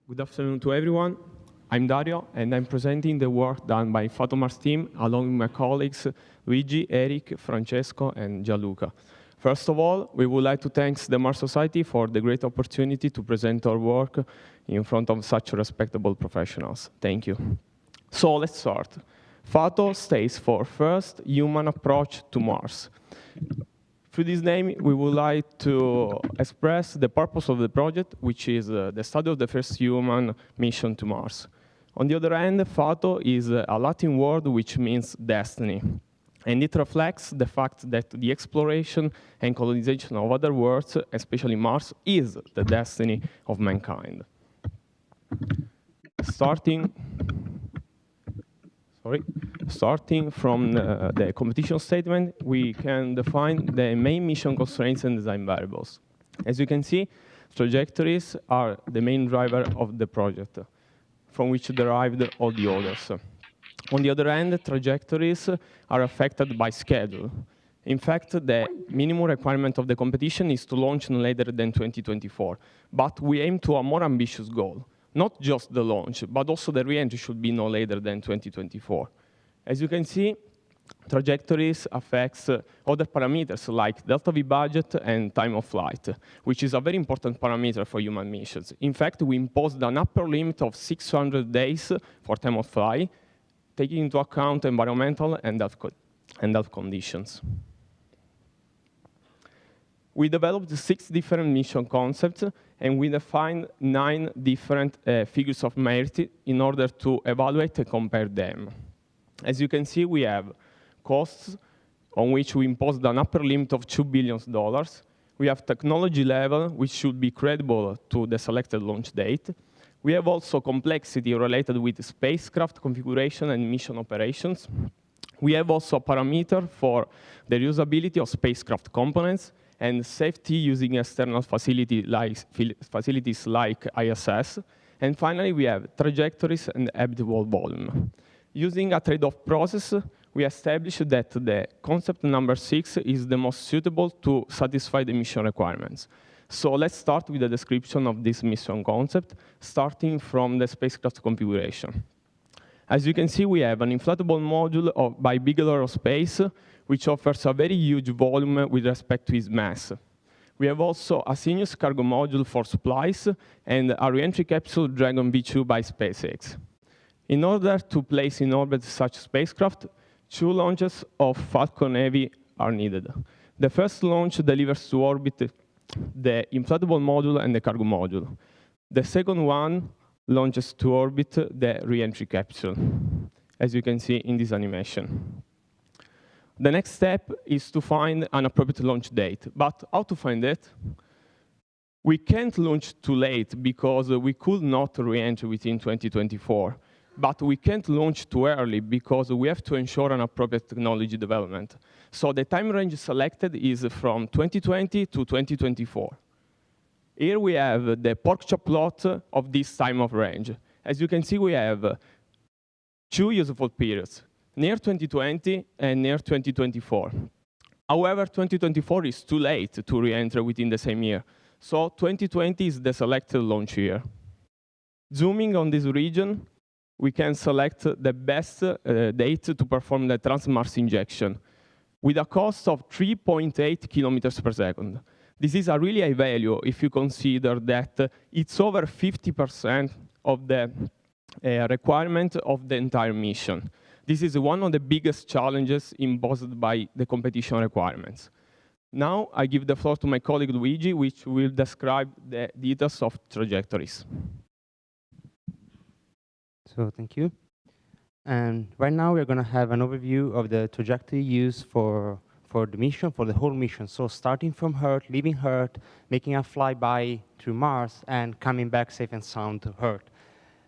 Good afternoon to everyone. I'm Dario, and I'm presenting the work done by FATO Mars team along with my colleagues Luigi, Eric, Francesco, and Gianluca. First of all, we would like to thank the Mars Society for the great opportunity to present our work in front of such respectable professionals. Thank you. So let's start. FATO stands for First Human Approach to Mars. Through this name, we would like to express the purpose of the project, which is the study of the first human mission to Mars. On the other hand, FATO is a Latin word which means destiny, and it reflects the fact that the exploration and colonization of other worlds, especially Mars, is the destiny of mankind. Starting from the competition statement, we can define the main mission constraints and design variables. As you can see, trajectories are the main driver of the project, from which derived all the others. On the other hand, trajectories are affected by schedule. In fact, the minimum requirement of the competition is to launch no later than 2024, but we aim to a more ambitious goal. Not just the launch, but also the re-entry should be no later than 2024. As you can see, trajectories affects other parameters like delta V budget and time of flight, which is a very important parameter for human missions. In fact, we imposed an upper limit of 600 days for time of flight, taking into account environmental and health conditions. We developed 6 different mission concepts, and we defined 9 different figures of merit in order to evaluate and compare them. As you can see, we have costs, on which we imposed an upper limit of $2 billion. We have technology level, which should be credible to the selected launch date. We have also complexity related with spacecraft configuration and mission operations. We have also a parameter for the reusability of spacecraft components and safety using external facilities like ISS. And finally, we have trajectories and habitable volume. Using a trade-off process, we established that the concept number 6 is the most suitable to satisfy the mission requirements. So let's start with the description of this mission concept, starting from the spacecraft configuration. As you can see, we have an inflatable module by Beagle Aerospace, which offers a very huge volume with respect to its mass. We have also a Sinus cargo module for supplies and a re-entry capsule Dragon V2 by SpaceX. In order to place in orbit such spacecraft, 2 launches of Falcon Heavy are needed. The first launch delivers to orbit the inflatable module and the cargo module. The second one launches to orbit the re-entry capsule, as you can see in this animation. The next step is to find an appropriate launch date. But how to find it? We can't launch too late because we could not re-enter within 2024. But we can't launch too early because we have to ensure an appropriate technology development. So the time range selected is from 2020 to 2024. Here we have the pork chop plot of this time of range. As you can see, we have 2 useful periods, near 2020 and near 2024. However, 2024 is too late to re-enter within the same year. So 2020 is the selected launch year. Zooming on this region, we can select the best date to perform the trans-Mars injection with a cost of 3.8 kilometers per second. This is a really high value if you consider that it's over 50% of the requirement of the entire mission. This is one of the biggest challenges imposed by the competition requirements. Now I give the floor to my colleague Luigi, which will describe the details of trajectories. So thank you. And right now we're going to have an overview of the trajectory used for the mission, for the whole mission. So starting from Earth, leaving Earth, making a flyby to Mars, and coming back safe and sound to Earth.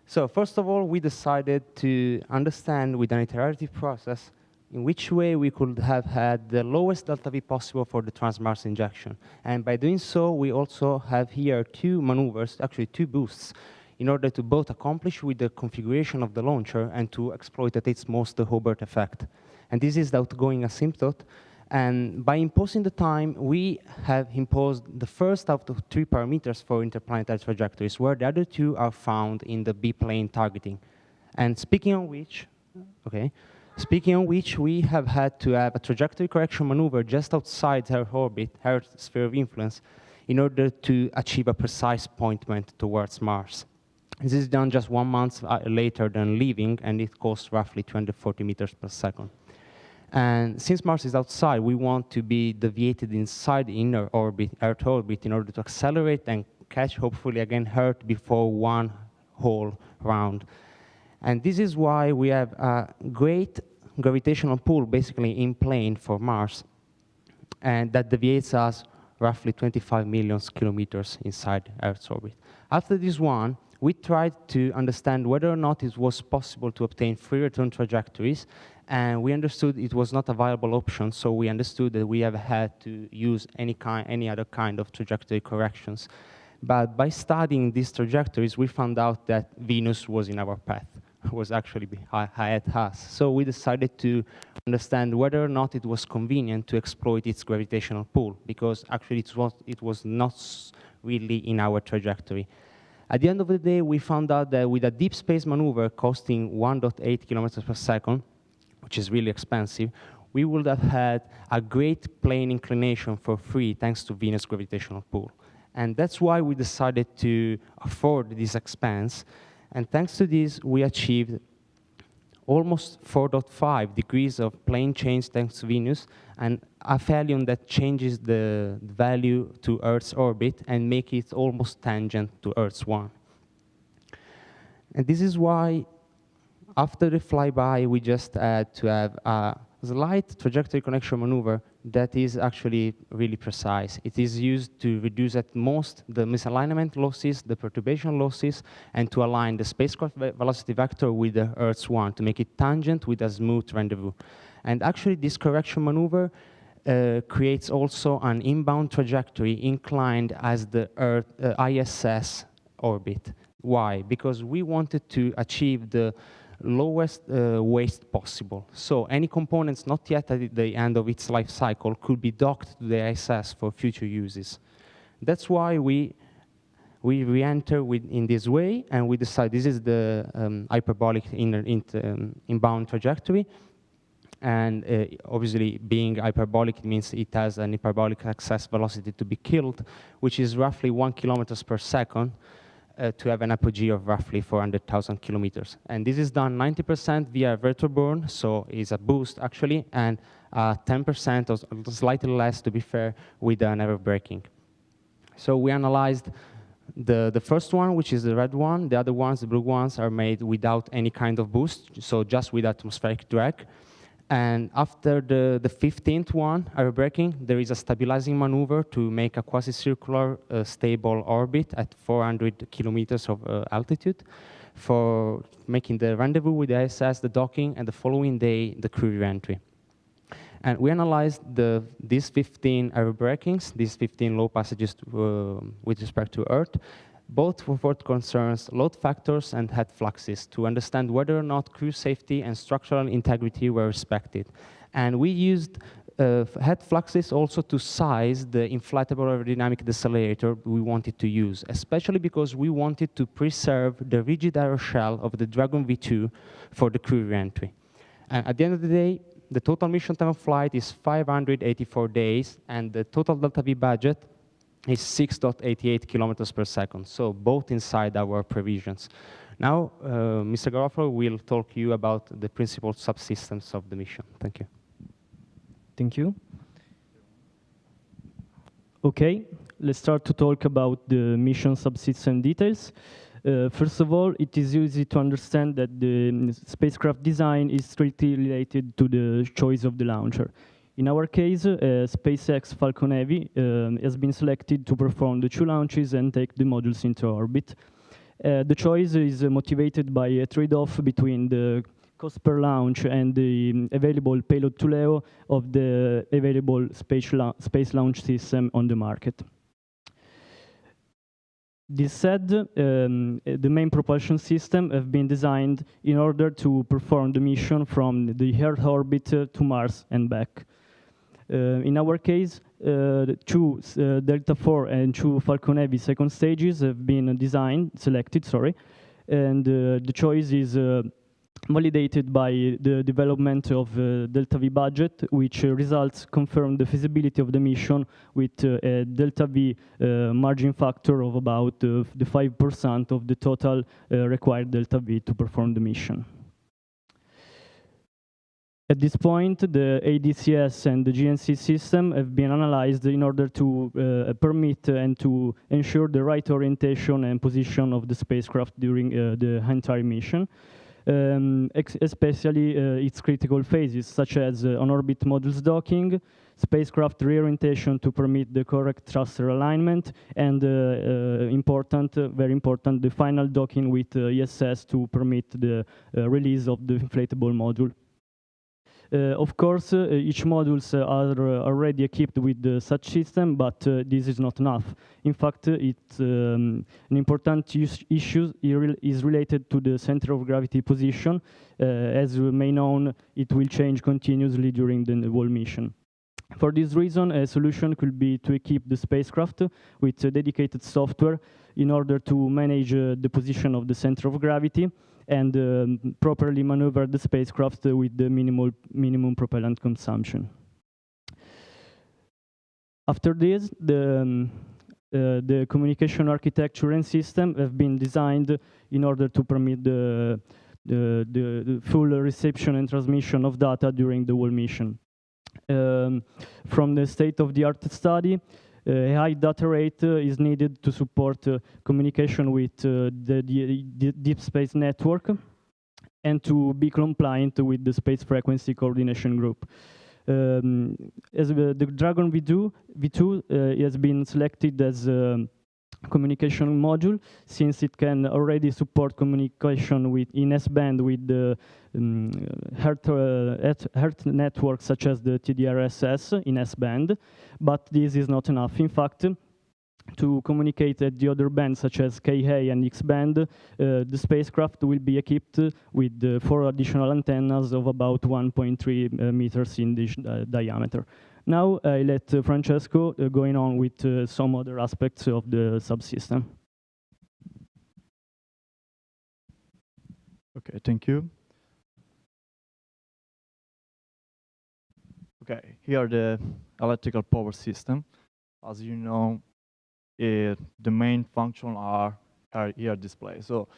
So first of all, we decided to understand with an iterative process in which way we could have had the lowest delta V possible for the trans-Mars injection. And by doing so, we also have here 2 maneuvers, actually 2 boosts, in order to both accomplish with the configuration of the launcher and to exploit at its most the Hobart effect. And this is the outgoing asymptote And by imposing the time, we have imposed the first out of 3 parameters for interplanetary trajectories, where the other 2 are found in the B-plane targeting. And speaking on which, we have had to have a trajectory correction maneuver just outside Earth orbit, Earth's sphere of influence, in order to achieve a precise appointment towards Mars. This is done just 1 month later than leaving, and it costs roughly 240 meters per second. And since Mars is outside, we want to be deviated inside the inner orbit, Earth orbit, in order to accelerate and catch, hopefully, again, Earth before one whole round. And this is why we have a great gravitational pull, basically in plane for Mars, and that deviates us roughly 25 million kilometers inside Earth's orbit. After this one, we tried to understand whether or not it was possible to obtain free return trajectories, and we understood it was not a viable option, so we understood that we have had to use any other kind of trajectory corrections. But by studying these trajectories, we found out that Venus was in our path, was actually ahead of us. So we decided to understand whether or not it was convenient to exploit its gravitational pull, because actually it was not really in our trajectory. At the end of the day, we found out that with a deep space maneuver costing 1.8 kilometers per second, which is really expensive, we would have had a great plane inclination for free thanks to Venus' gravitational pull. And that's why we decided to afford this expense. And thanks to this, we achieved almost 4.5 degrees of plane change thanks to Venus, and aphelion that changes the value to Earth's orbit and make it almost tangent to Earth's one. And this is why, after the flyby, we just had to have a slight trajectory connection maneuver that is actually really precise. It is used to reduce at most the misalignment losses, the perturbation losses, and to align the spacecraft velocity vector with the Earth's one, to make it tangent with a smooth rendezvous. And actually, this correction maneuver creates also an inbound trajectory inclined as the Earth ISS orbit. Why? Because we wanted to achieve the lowest waste possible. So any components not yet at the end of its life cycle could be docked to the ISS for future uses. That's why we re-enter in this way, and we decide this is the hyperbolic inbound trajectory. And obviously, being hyperbolic, it means it has an hyperbolic excess velocity to be killed, which is roughly 1 kilometers per second. To have an apogee of roughly 400,000 kilometers. And this is done 90% via vertical burn, so it's a boost actually, and 10% or slightly less, to be fair, with never braking. So we analyzed the first one, which is the red one. The other ones, the blue ones, are made without any kind of boost, so just with atmospheric drag. And after the 15th one, air braking, there is a stabilizing maneuver to make a quasi-circular stable orbit at 400 kilometers of altitude for making the rendezvous with the ISS, the docking, and the following day, the crew re-entry. And we analyzed these 15 air brakings, these 15 low passages with respect to Earth, both for what concerns load factors and head fluxes, to understand whether or not crew safety and structural integrity were respected. And we used head fluxes also to size the inflatable aerodynamic decelerator we wanted to use, especially because we wanted to preserve the rigid aeroshell of the Dragon V2 for the crew re-entry. And at the end of the day, the total mission time of flight is 584 days, and the total delta V budget is 6.88 kilometers per second, so both inside our provisions. Now, Mr. Garofalo will talk to you about the principal subsystems of the mission. Thank you. Thank you. Okay, let's start to talk about the mission subsystem details. First of all, it is easy to understand that the spacecraft design is strictly related to the choice of the launcher. In our case, SpaceX Falcon Heavy has been selected to perform the 2 launches and take the modules into orbit. The choice is motivated by a trade-off between the cost per launch and the available payload to LEO of the available space launch system on the market. This said, the main propulsion system have been designed in order to perform the mission from the Earth orbit to Mars and back. In our case, the two Delta IV and two Falcon Heavy second stages have been selected, and the choice is validated by the development of Delta V budget, which results confirm the feasibility of the mission with a Delta V margin factor of about the 5% of the total required Delta V to perform the mission. At this point, the ADCS and the GNC system have been analyzed in order to permit and to ensure the right orientation and position of the spacecraft during the entire mission. Especially its critical phases, such as on-orbit modules docking, spacecraft reorientation to permit the correct thruster alignment, and very important, the final docking with ESS to permit the release of the inflatable module. Of course, each modules are already equipped with such system, but this is not enough. In fact, it's an important issue is related to the center of gravity position. As you may know, it will change continuously during the whole mission. For this reason, a solution could be to equip the spacecraft with dedicated software in order to manage the position of the center of gravity and properly maneuver the spacecraft with the minimum propellant consumption. After this, the communication architecture and system have been designed in order to permit the full reception and transmission of data during the whole mission. From the state-of-the-art study, a high data rate is needed to support communication with the deep space network and to be compliant with the space frequency coordination group. As the Dragon V2 has been selected as a communication module, since it can already support communication in S-band with the Earth networks such as the TDRSS in S-band, but this is not enough. In fact, to communicate at the other bands such as Ka and X-band, the spacecraft will be equipped with 4 additional antennas of about 1.3 meters in diameter. Now I let Francesco going on with some other aspects of the subsystem. Okay, thank you. Okay, here the electrical power system. As you know, the main function are here displayed. So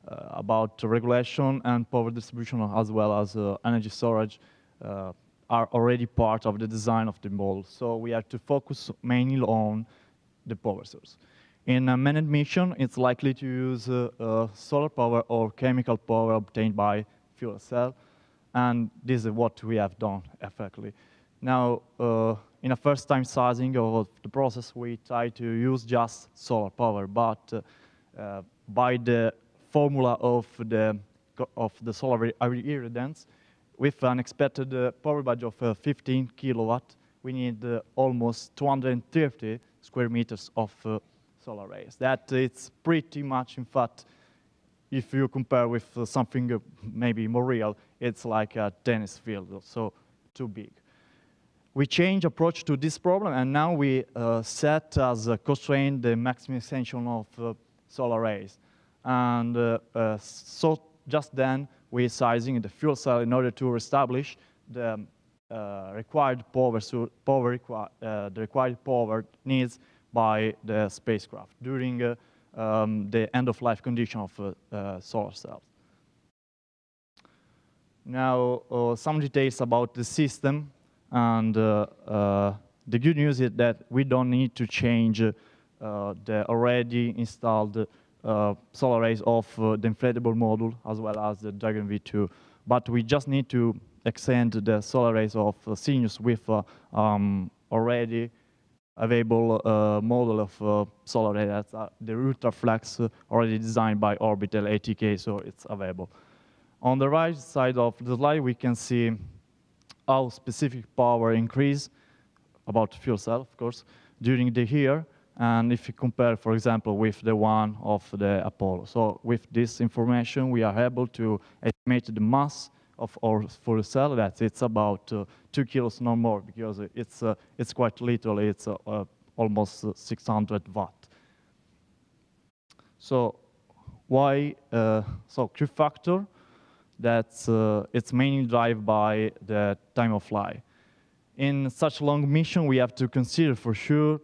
about regulation and power distribution as well as energy storage are already part of the design of the model. So we have to focus mainly on the power source. In a manned mission, it's likely to use solar power or chemical power obtained by fuel cell. And this is what we have done, effectively. Now, in a first-time sizing of the process, we try to use just solar power. But by the formula of the solar irradiance, with an expected power budget of 15 kilowatt, we need almost 230 square meters of solar arrays. That it's pretty much, in fact, if you compare with something maybe more real, it's like a tennis field, so too big. We change approach to this problem, and now we set as a constraint the maximum extension of solar arrays. And so just then, we're sizing the fuel cell in order to establish the required power, the required power needs by the spacecraft during the end-of-life condition of solar cells. Now, some details about the system, and the good news is that we don't need to change the already installed solar arrays of the inflatable module as well as the Dragon V2, but we just need to extend the solar arrays of Sirius with already available model of solar array. That's the Ultraflex already designed by Orbital ATK, so it's available. On the right side of the slide, we can see how specific power increase about fuel cell, of course, during the year. And if you compare, for example, with the one of the Apollo. So with this information, we are able to estimate the mass of our fuel cell, that it's about 2 kilos, no more, because it's quite little. It's almost 600 watt. So why? So Q factor, that's it's mainly driven by the time of flight. In such long mission, we have to consider for sure,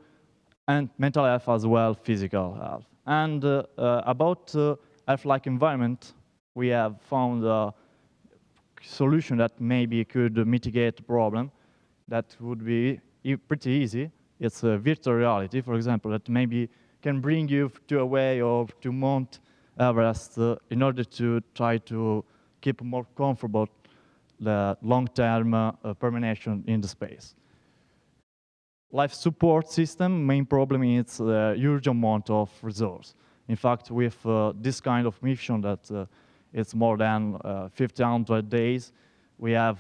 and mental health as well, physical health. And about Earth-like environment, we have found a solution that maybe could mitigate the problem. That would be pretty easy. It's a virtual reality, for example, that maybe can bring you to a way of to Mount Everest in order to try to keep more comfortable the long-term permanence in the space. Life support system, main problem is the huge amount of resource. In fact, with this kind of mission that it's more than 1,500 days, we have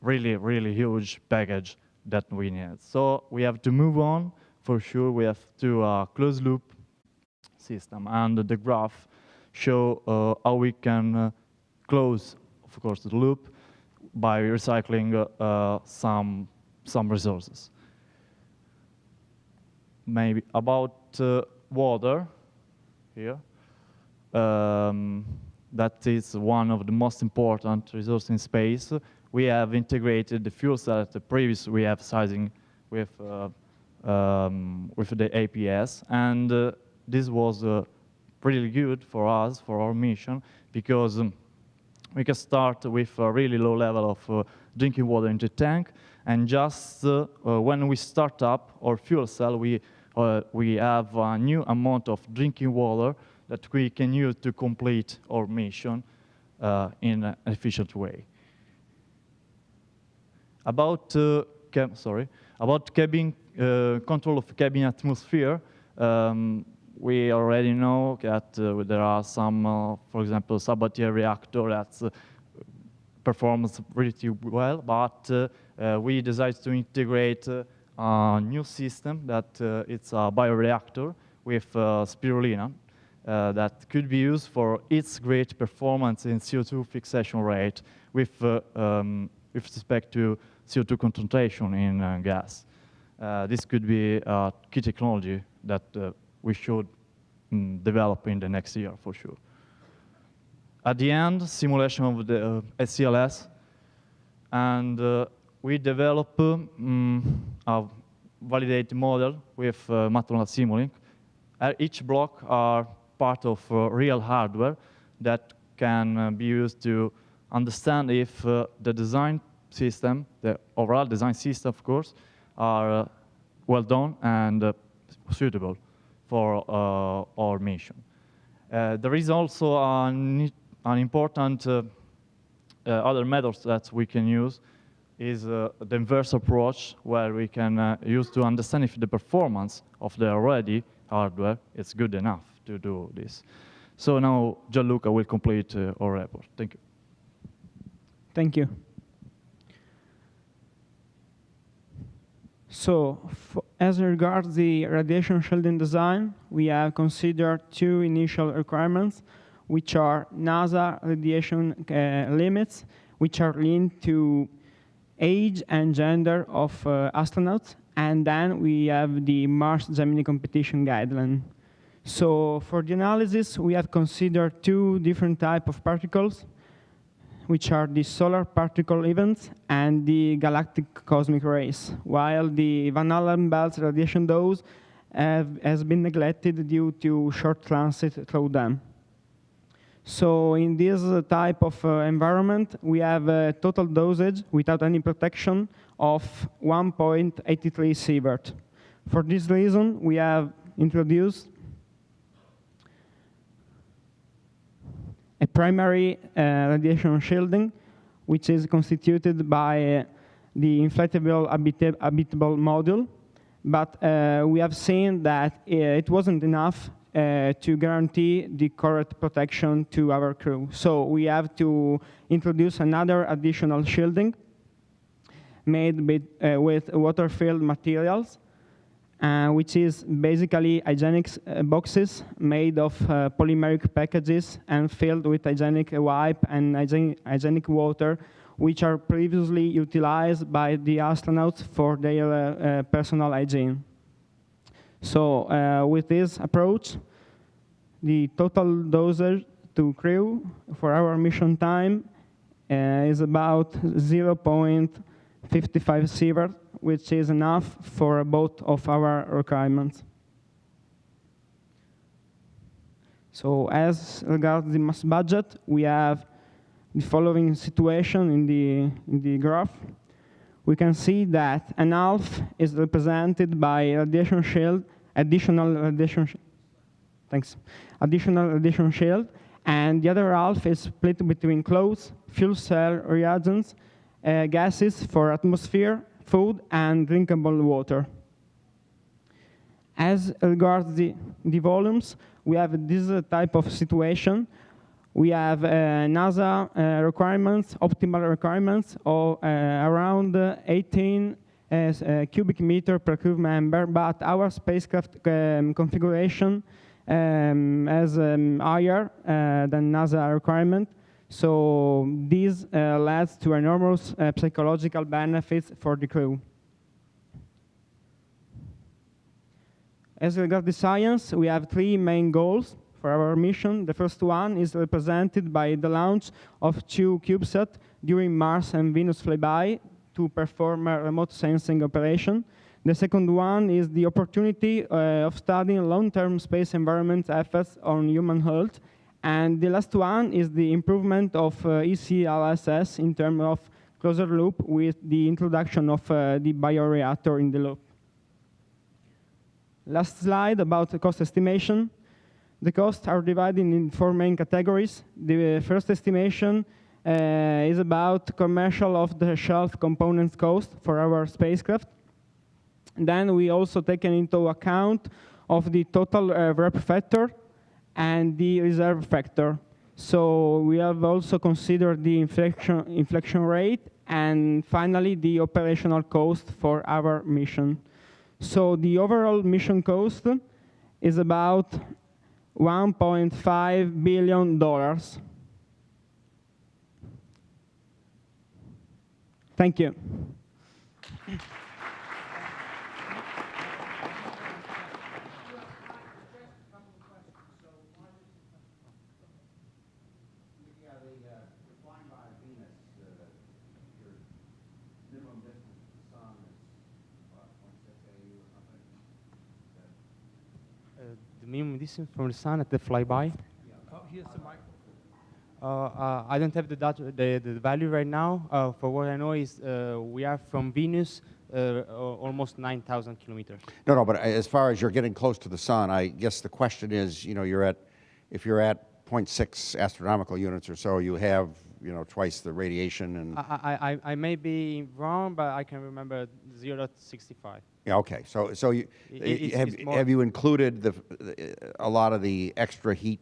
really, really huge package that we need. So we have to move on. For sure, we have to close loop system, and the graph show how we can close, of course, the loop by recycling some resources. Maybe about water here. That is one of the most important resources in space. We have integrated the fuel cell at the previous we have sizing with the APS, and this was really good for us, for our mission, because we can start with a really low level of drinking water in the tank, and just when we start up our fuel cell, we have a new amount of drinking water that we can use to complete our mission in an efficient way. About cabin control of cabin atmosphere, we already know that there are some, for example, Sabatier reactor that performs pretty well, but we decided to integrate a new system that it's a bioreactor with spirulina that could be used for its great performance in CO2 fixation rate with respect to CO2 concentration in gas. This could be a key technology that we should develop in the next year for sure. At the end, simulation of the SCLS, and we develop a validated model with MATLAB Simulink. Each block are part of real hardware that can be used to understand if the design system, the overall design system, of course, are well done and suitable for our mission. There is also an important other methods that we can use is the inverse approach, where we can use to understand if the performance of the already hardware is good enough to do this. So now Gianluca will complete our report. Thank you. Thank you. So, as regards the radiation shielding design, we have considered two initial requirements, which are NASA radiation limits, which are linked to age and gender of astronauts, and then we have the Mars Gemini competition guideline. So, for the analysis, we have considered two different types of particles, which are the solar particle events and the galactic cosmic rays, while the Van Allen belt radiation dose has been neglected due to short transit through them. So in this type of environment, we have a total dosage without any protection of 1.83 sievert. For this reason, we have introduced a primary radiation shielding, which is constituted by the inflatable habitable module. But we have seen that it wasn't enough to guarantee the correct protection to our crew. So we have to introduce another additional shielding made with water-filled materials. which is basically hygienic boxes made of polymeric packages and filled with hygienic wipe and hygienic water, which are previously utilized by the astronauts for their personal hygiene. So with this approach, the total dosage to crew for our mission time is about 0.55 sievert, which is enough for both of our requirements. So as regards the mass budget, we have the following situation in the graph. We can see that an half is represented by radiation shield, additional radiation shield, and the other half is split between clothes, fuel cell reagents, gases for atmosphere, food, and drinkable water. As regards the volumes, we have this type of situation. We have NASA requirements, optimal requirements of around 18 cubic meter per crew member, but our spacecraft configuration is higher than NASA requirement. So this leads to enormous psychological benefits for the crew. As regards the science, we have three main goals for our mission. The first one is represented by the launch of 2 CubeSats during Mars and Venus flyby to perform a remote sensing operation. The second one is the opportunity of studying long-term space environment effects on human health. And the last one is the improvement of ECLSS in terms of closed loop with the introduction of the bioreactor in the loop. Last slide about the cost estimation. The costs are divided in 4 main categories. The first estimation is about commercial off-the-shelf components cost for our spacecraft. And then we also taken into account of the total rep factor and the reserve factor. So we have also considered the inflection rate and finally the operational cost for our mission. So the overall mission cost is about $1.5 billion. Thank you. The minimum distance from the sun at the flyby? Oh, here's the mic. I don't have the value right now. For what I know is we are from Venus almost 9,000 kilometers. No, but as far as you're getting close to the sun, I guess the question is, you know, if you're at 0.6 astronomical units or so, you have, you know, twice the radiation and... I may be wrong, but I can remember 0.65. Yeah, okay. So have you included a lot of the extra heat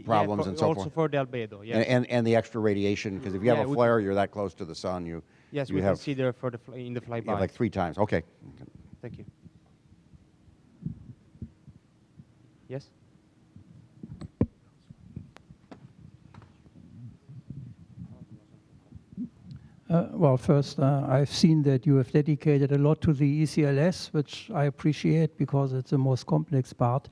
problems and so also forth? Also for the albedo, yes. And the extra radiation, because if you have a flare, you're that close to the sun, yes, you we have, consider for in the flyby. Yeah, like 3 times. Okay. Thank you. Yes? Well, first, I've seen that you have dedicated a lot to the ECLS, which I appreciate because it's the most complex part.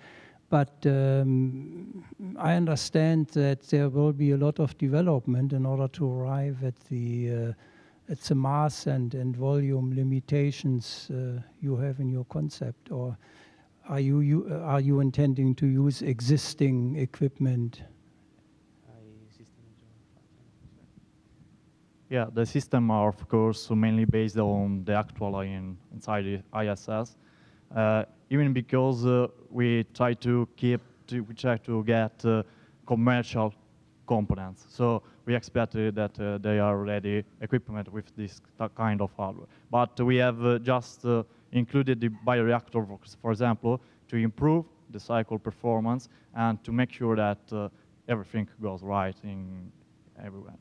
But I understand that there will be a lot of development in order to arrive at the mass and volume limitations you have in your concept. Or are you intending to use existing equipment? Yeah, the system are, of course, mainly based on the actual inside the ISS. Even because we try to get commercial components. So we expect that they are ready equipment with this kind of hardware. But we have just included the bioreactor, for example, to improve the cycle performance and to make sure that everything goes right in everywhere.